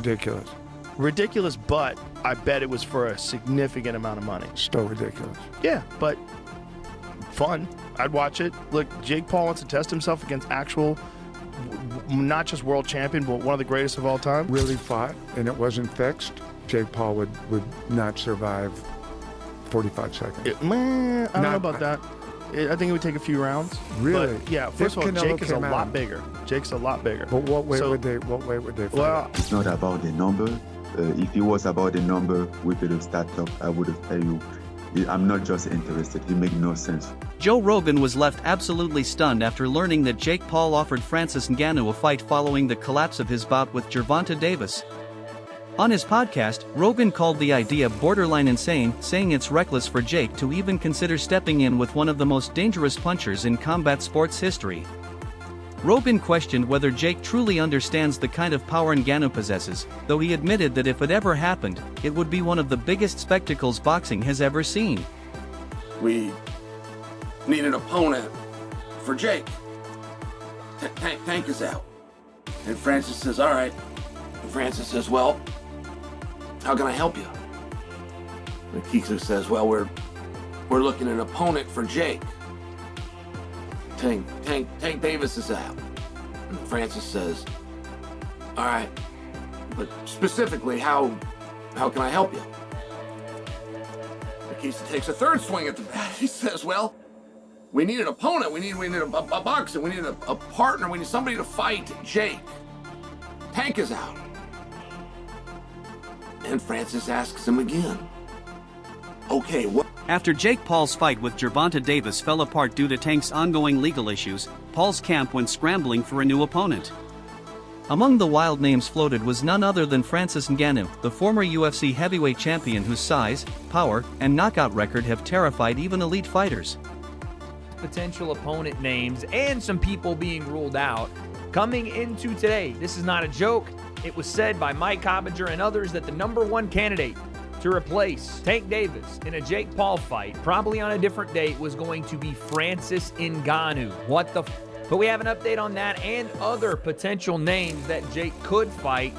ridiculous. Ridiculous, but I bet it was for a significant amount of money. Still ridiculous. Yeah, but fun. I'd watch it. Look, Jake Paul wants to test himself against actual, not just world champion, but one of the greatest of all time. Really fought, and it wasn't fixed, Jake Paul would not survive 45 seconds. I don't know about that. I think it would take a few rounds. Really? But yeah, first of all, Jake is a lot bigger. Jake's a lot bigger. But what weight would they fight? Well, it's not about the number. If it was about the number, we could have started up. I would have told you, I'm not just interested. It makes no sense. Joe Rogan was left absolutely stunned after learning that Jake Paul offered Francis Ngannou a fight following the collapse of his bout with Gervonta Davis. On his podcast, Rogan called the idea borderline insane, saying it's reckless for Jake to even consider stepping in with one of the most dangerous punchers in combat sports history. Rogan questioned whether Jake truly understands the kind of power Ngannou possesses, though he admitted that if it ever happened, it would be one of the biggest spectacles boxing has ever seen. We need an opponent for Jake. Tank is out. And Francis says, all right. And Francis says, well, how can I help you? And Keekser says, well, we're looking at an opponent for Jake. Tank Davis is out. And Francis says, all right, but specifically, how can I help you? Keekser takes a third swing at the bat. He says, well, we need an opponent. We need a boxer. We need a partner. We need somebody to fight Jake. Tank is out. And Francis asks him again, okay, what? After Jake Paul's fight with Gervonta Davis fell apart due to Tank's ongoing legal issues, Paul's camp went scrambling for a new opponent. Among the wild names floated was none other than Francis Ngannou, the former UFC heavyweight champion whose size, power, and knockout record have terrified even elite fighters. Potential opponent names and some people being ruled out coming into today. This is not a joke. It was said by Mike Coppinger and others that the #1 candidate to replace Tank Davis in a Jake Paul fight, probably on a different date, was going to be Francis Ngannou. What the But we have an update on that and other potential names that Jake could fight.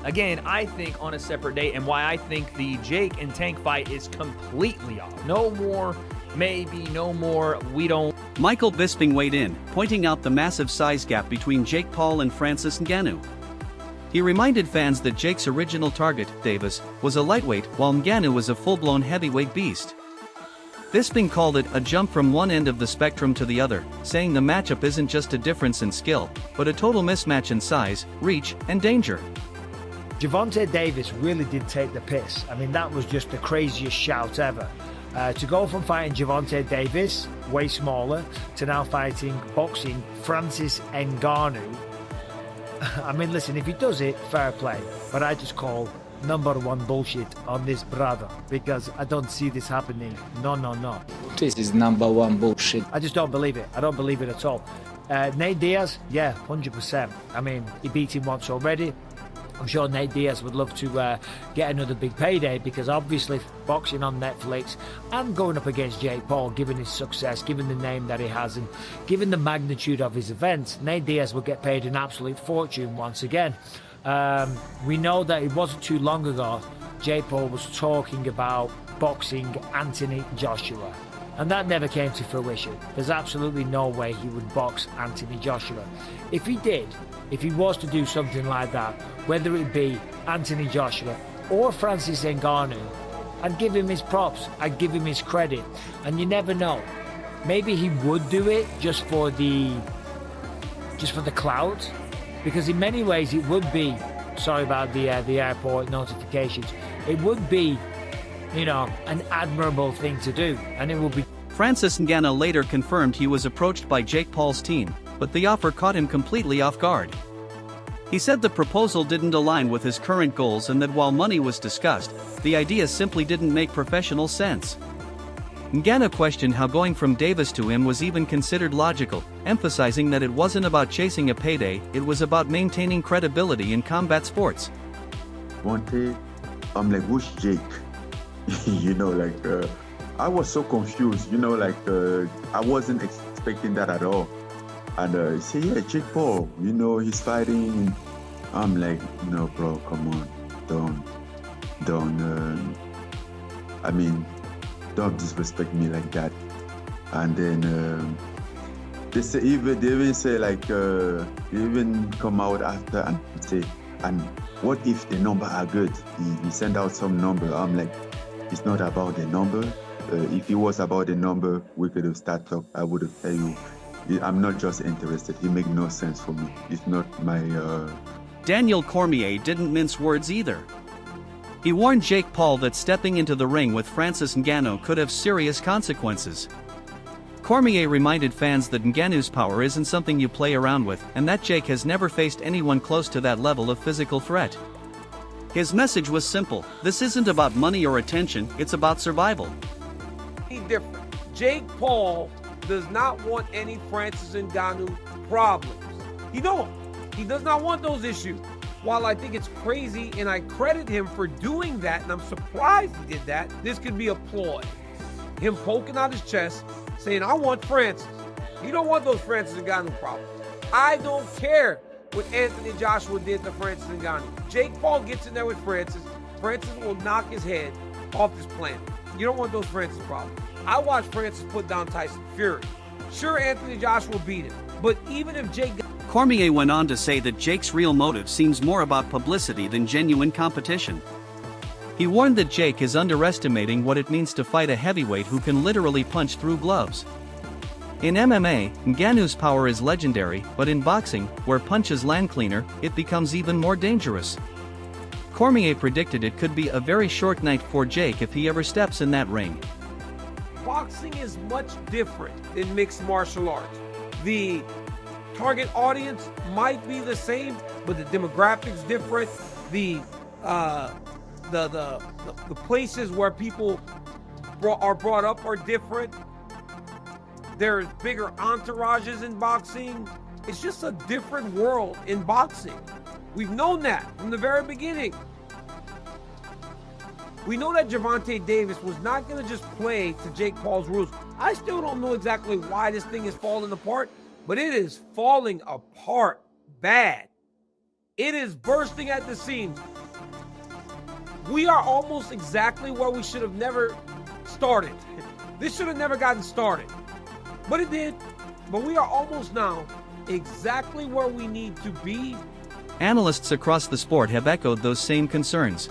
Again, I think on a separate date, and why I think the Jake and Tank fight is completely off. No more, maybe, no more, we don't. Michael Bisping weighed in, pointing out the massive size gap between Jake Paul and Francis Ngannou. He reminded fans that Jake's original target, Davis, was a lightweight, while Ngannou was a full-blown heavyweight beast. Bisping called it a jump from one end of the spectrum to the other, saying the matchup isn't just a difference in skill, but a total mismatch in size, reach, and danger. Gervonta Davis really did take the piss. I mean, that was just the craziest shout ever. To go from fighting Gervonta Davis, way smaller, to now boxing Francis Ngannou. I mean, listen, if he does it, fair play. But I just call #1 bullshit on this brother, because I don't see this happening. No. This is #1 bullshit. I just don't believe it. I don't believe it at all. Nate Diaz, yeah, 100%. I mean, he beat him once already. I'm sure Nate Diaz would love to get another big payday, because obviously boxing on Netflix and going up against Jake Paul, given his success, given the name that he has, and given the magnitude of his events, Nate Diaz will get paid an absolute fortune once again. We know that it wasn't too long ago Jake Paul was talking about boxing Anthony Joshua, and that never came to fruition. There's absolutely no way he would box Anthony Joshua. If he did, if he was to do something like that, whether it be Anthony Joshua or Francis Ngannou, I'd give him his props, I'd give him his credit, and you never know. Maybe he would do it just for the clout, because in many ways it would be, sorry about the airport notifications, it would be, an admirable thing to do, and it would be. Francis Ngannou later confirmed he was approached by Jake Paul's team, but the offer caught him completely off guard. He said the proposal didn't align with his current goals and that while money was discussed, the idea simply didn't make professional sense. Ngannou questioned how going from Davis to him was even considered logical, emphasizing that it wasn't about chasing a payday, it was about maintaining credibility in combat sports. One day, I'm like, who's Jake? I was so confused, I wasn't expecting that at all. And he said, yeah, Jake Paul, he's fighting. I'm like, no, bro, come on. don't disrespect me like that. And then they even say like, they even come out after and say, and what if the number are good? He send out some number. I'm like, it's not about the number. If it was about the number, we could have started talk. I would have tell you, I'm not just interested. It makes no sense for me. It's not my... Daniel Cormier didn't mince words either. He warned Jake Paul that stepping into the ring with Francis Ngannou could have serious consequences. Cormier reminded fans that Ngannou's power isn't something you play around with, and that Jake has never faced anyone close to that level of physical threat. His message was simple: this isn't about money or attention, it's about survival. Different. Jake Paul does not want any Francis Ngannou problems. He don't. He does not want those issues. While I think it's crazy and I credit him for doing that, and I'm surprised he did that, this could be a ploy. Him poking out his chest, saying, I want Francis. He don't want those Francis Ngannou problems. I don't care what Anthony Joshua did to Francis Ngannou. Jake Paul gets in there with Francis. Francis will knock his head off this planet. You don't want those Francis problems. I watched Francis put down Tyson Fury. Sure, Anthony Joshua beat him, but even if Jake... Cormier went on to say that Jake's real motive seems more about publicity than genuine competition. He warned that Jake is underestimating what it means to fight a heavyweight who can literally punch through gloves. In MMA, Ngannou's power is legendary, but in boxing, where punches land cleaner, it becomes even more dangerous. Cormier predicted it could be a very short night for Jake if he ever steps in that ring. Boxing is much different than mixed martial arts. The target audience might be the same, but the demographics different. The places where people are brought up are different. There's bigger entourages in boxing. It's just a different world in boxing. We've known that from the very beginning. We know that Gervonta Davis was not going to just play to Jake Paul's rules. I still don't know exactly why this thing is falling apart, but it is falling apart bad. It is bursting at the seams. We are almost exactly where we should have never started. This should have never gotten started, but it did. But we are almost now exactly where we need to be. Analysts across the sport have echoed those same concerns.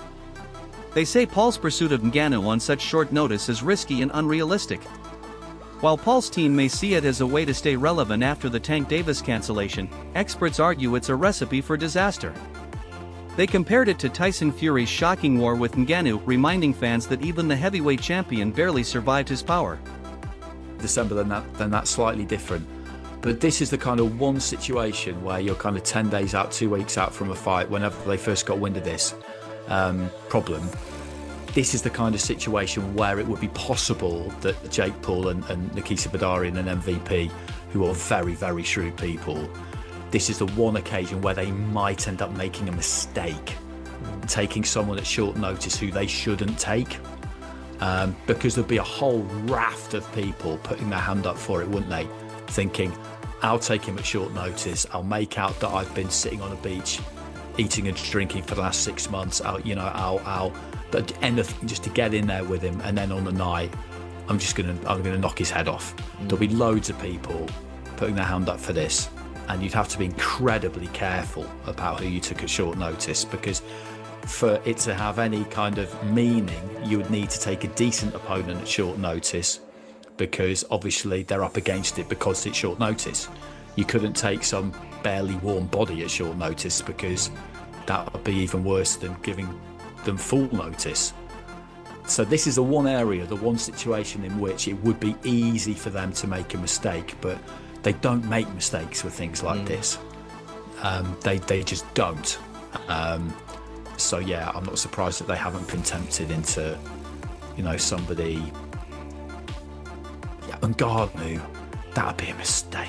They say Paul's pursuit of Ngannou on such short notice is risky and unrealistic. While Paul's team may see it as a way to stay relevant after the Tank Davis cancellation, experts argue it's a recipe for disaster. They compared it to Tyson Fury's shocking war with Ngannou, reminding fans that even the heavyweight champion barely survived his power. December, then that's slightly different. But this is the kind of one situation where you're kind of 10 days out, 2 weeks out from a fight, whenever they first got wind of this problem. This is the kind of situation where it would be possible that Jake Paul and Nikita Badarian and MVP, who are very, very shrewd people, this is the one occasion where they might end up making a mistake, taking someone at short notice who they shouldn't take. Because there'd be a whole raft of people putting their hand up for it, wouldn't they? Thinking, I'll take him at short notice. I'll make out that I've been sitting on a beach, eating and drinking for the last 6 months. I'll anything just to get in there with him, and then on the night, I'm gonna knock his head off. There'll be loads of people putting their hand up for this, and you'd have to be incredibly careful about who you took at short notice, because for it to have any kind of meaning, you would need to take a decent opponent at short notice, because obviously they're up against it because it's short notice. You couldn't take some barely warm body at short notice, because that would be even worse than giving them full notice. So this is the one area, the one situation in which it would be easy for them to make a mistake, but they don't make mistakes with things like this. They just don't. So yeah, I'm not surprised that they haven't been tempted into, somebody. Yeah, Ngannou, that'd be a mistake.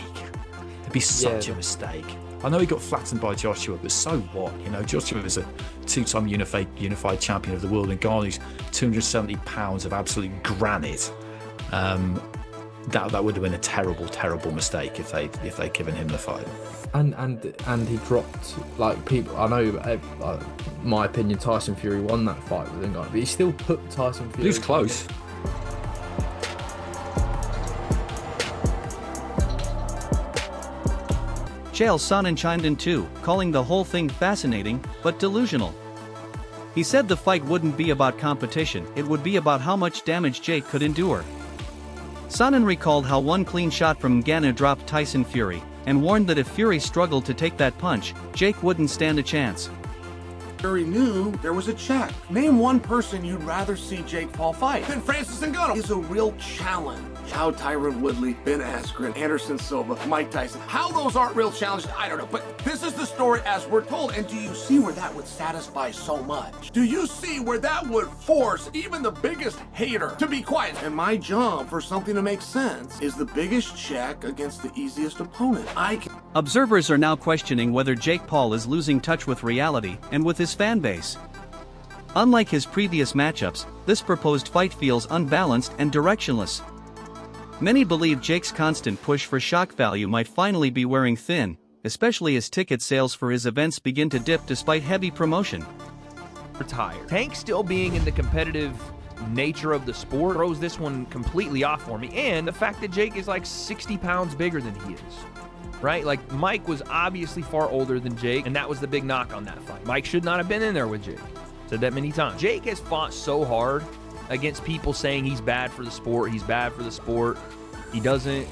It'd be such a mistake. I know he got flattened by Joshua, but so what? Joshua is a 2-time unified champion of the world, and Ngannou's 270 pounds of absolute granite. that would have been a terrible mistake if they'd given him the fight. And he dropped, like, people. I know, my opinion, Tyson Fury won that fight with Ngannou, but he still put Tyson Fury. He was close. Chael Sonnen chimed in too, calling the whole thing fascinating, but delusional. He said the fight wouldn't be about competition, it would be about how much damage Jake could endure. Sonnen recalled how one clean shot from Ngannou dropped Tyson Fury, and warned that if Fury struggled to take that punch, Jake wouldn't stand a chance. Fury knew there was a check. Name one person you'd rather see Jake Paul fight than Francis Ngannou. Is a real challenge. How Tyron Woodley, Ben Askren, Anderson Silva, Mike Tyson. How those aren't real challenges, I don't know. But this is the story as we're told. And do you see where that would satisfy so much? Do you see where that would force even the biggest hater to be quiet? And my job, for something to make sense, is the biggest check against the easiest opponent. Observers are now questioning whether Jake Paul is losing touch with reality and with his fan base. Unlike his previous matchups, this proposed fight feels unbalanced and directionless. Many believe Jake's constant push for shock value might finally be wearing thin, especially as ticket sales for his events begin to dip despite heavy promotion. Retired. Tank still being in the competitive nature of the sport throws this one completely off for me, and the fact that Jake is like 60 pounds bigger than he is. Right? Like, Mike was obviously far older than Jake, and that was the big knock on that fight. Mike should not have been in there with Jake. Said that many times. Jake has fought so hard against people saying he's bad for the sport, he doesn't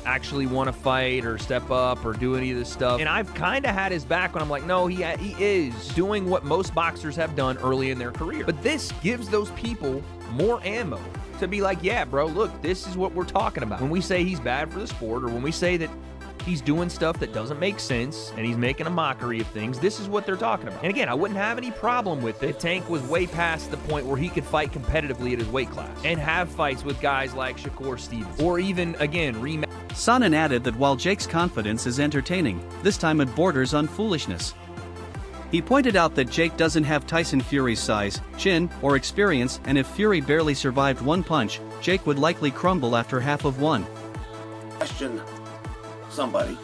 actually want to fight or step up or do any of this stuff. And I've kind of had his back when I'm like, no, he is doing what most boxers have done early in their career. But this gives those people more ammo to be like, yeah, bro, look, this is what we're talking about. When we say he's bad for the sport, or when we say that he's doing stuff that doesn't make sense and he's making a mockery of things, this is what they're talking about. And again, I wouldn't have any problem with it if Tank was way past the point where he could fight competitively at his weight class and have fights with guys like Shakur Stevens, or even, again, rematch. Sonnen added that while Jake's confidence is entertaining, this time it borders on foolishness. He pointed out that Jake doesn't have Tyson Fury's size, chin, or experience, and if Fury barely survived one punch, Jake would likely crumble after half of one. Question somebody,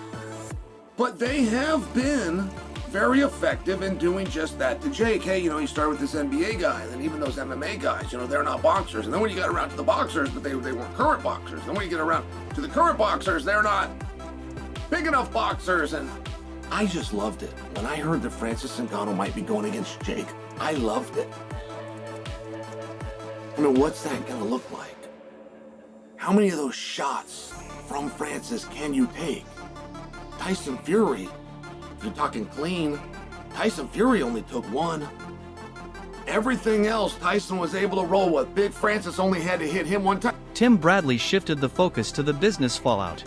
but they have been very effective in doing just that to Jake. Hey, you started with this NBA guy, and then even those MMA guys, they're not boxers. And then when you got around to the boxers, but they weren't current boxers. And then when you get around to the current boxers, they're not big enough boxers. And I just loved it. When I heard that Francis Ngannou might be going against Jake, I loved it. I mean, what's that gonna look like? How many of those shots from Francis can you take? Tyson Fury, if you're talking clean, Tyson Fury only took one. Everything else, Tyson was able to roll with. Big Francis only had to hit him one time. Tim Bradley shifted the focus to the business fallout.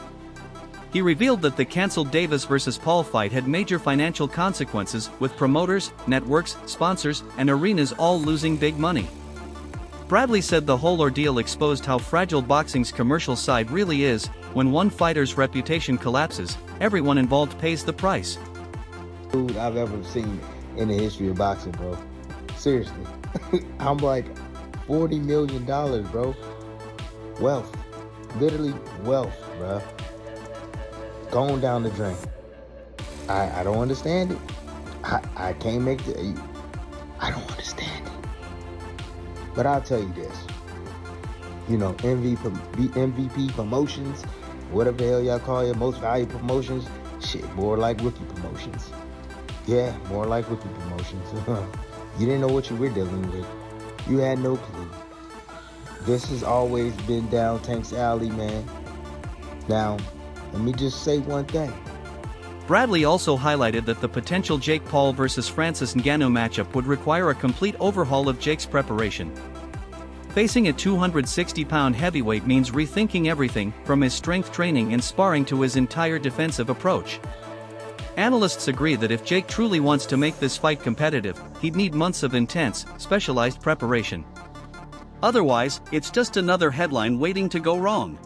He revealed that the cancelled Davis vs. Paul fight had major financial consequences, with promoters, networks, sponsors, and arenas all losing big money. Bradley said the whole ordeal exposed how fragile boxing's commercial side really is. When one fighter's reputation collapses, everyone involved pays the price. Dude I've ever seen in the history of boxing, bro. Seriously. I'm like, $40 million, bro. Wealth. Literally wealth, bro. Going down the drain. I don't understand it. I can't make the... I don't understand it. But I'll tell you this, MVP promotions, whatever the hell y'all call it, most valuable promotions, shit, more like rookie promotions. Yeah, more like rookie promotions. You didn't know what you were dealing with. You had no clue. This has always been down Tank's alley, man. Now, let me just say one thing. Bradley also highlighted that the potential Jake Paul vs. Francis Ngannou matchup would require a complete overhaul of Jake's preparation. Facing a 260-pound heavyweight means rethinking everything, from his strength training and sparring to his entire defensive approach. Analysts agree that if Jake truly wants to make this fight competitive, he'd need months of intense, specialized preparation. Otherwise, it's just another headline waiting to go wrong.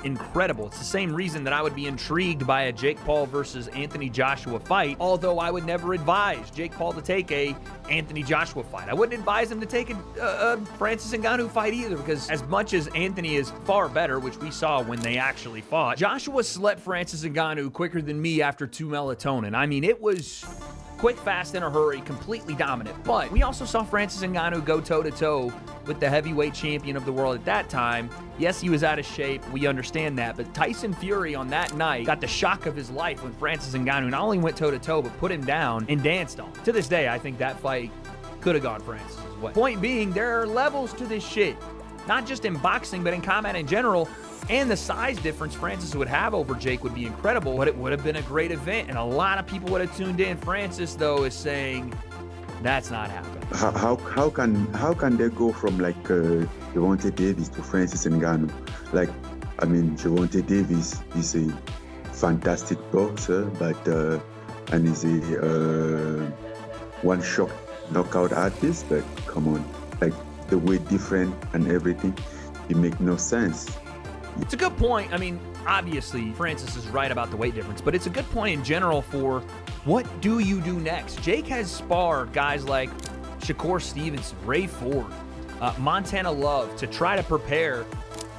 incredible. It's the same reason that I would be intrigued by a Jake Paul versus Anthony Joshua fight, although I would never advise Jake Paul to take a Anthony Joshua fight. I wouldn't advise him to take a Francis Ngannou fight either, because as much as Anthony is far better, which we saw when they actually fought, Joshua slept Francis Ngannou quicker than me after 2 melatonin. I mean, it was quick, fast, in a hurry, completely dominant. But we also saw Francis Ngannou go toe-to-toe with the heavyweight champion of the world at that time. Yes, he was out of shape. We understand that. But Tyson Fury on that night got the shock of his life when Francis Ngannou not only went toe-to-toe, but put him down and danced on him. To this day, I think that fight could have gone Francis' way. Point being, there are levels to this shit. Not just in boxing, but in combat in general. And the size difference Francis would have over Jake would be incredible, but it would have been a great event, and a lot of people would have tuned in. Francis, though, is saying that's not happening. How can they go from like Gervonta Davis to Francis Ngannou? Like, I mean, Gervonta Davis is a fantastic boxer, but and is a one-shot knockout artist. But come on, like the weight different and everything, it makes no sense. It's a good point. I mean, obviously, Francis is right about the weight difference, but it's a good point in general for what do you do next? Jake has sparred guys like Shakur Stevenson, Ray Ford, Montana Love to try to prepare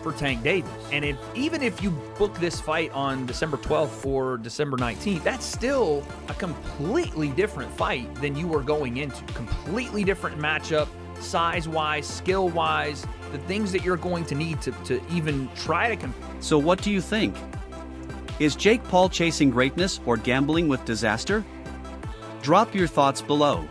for Tank Davis. And even if you book this fight on December 12th or December 19th, that's still a completely different fight than you were going into. Completely different matchup, size-wise, skill-wise, the things that you're going to need to even try to compete. So what do you think? Is Jake Paul chasing greatness or gambling with disaster? Drop your thoughts below.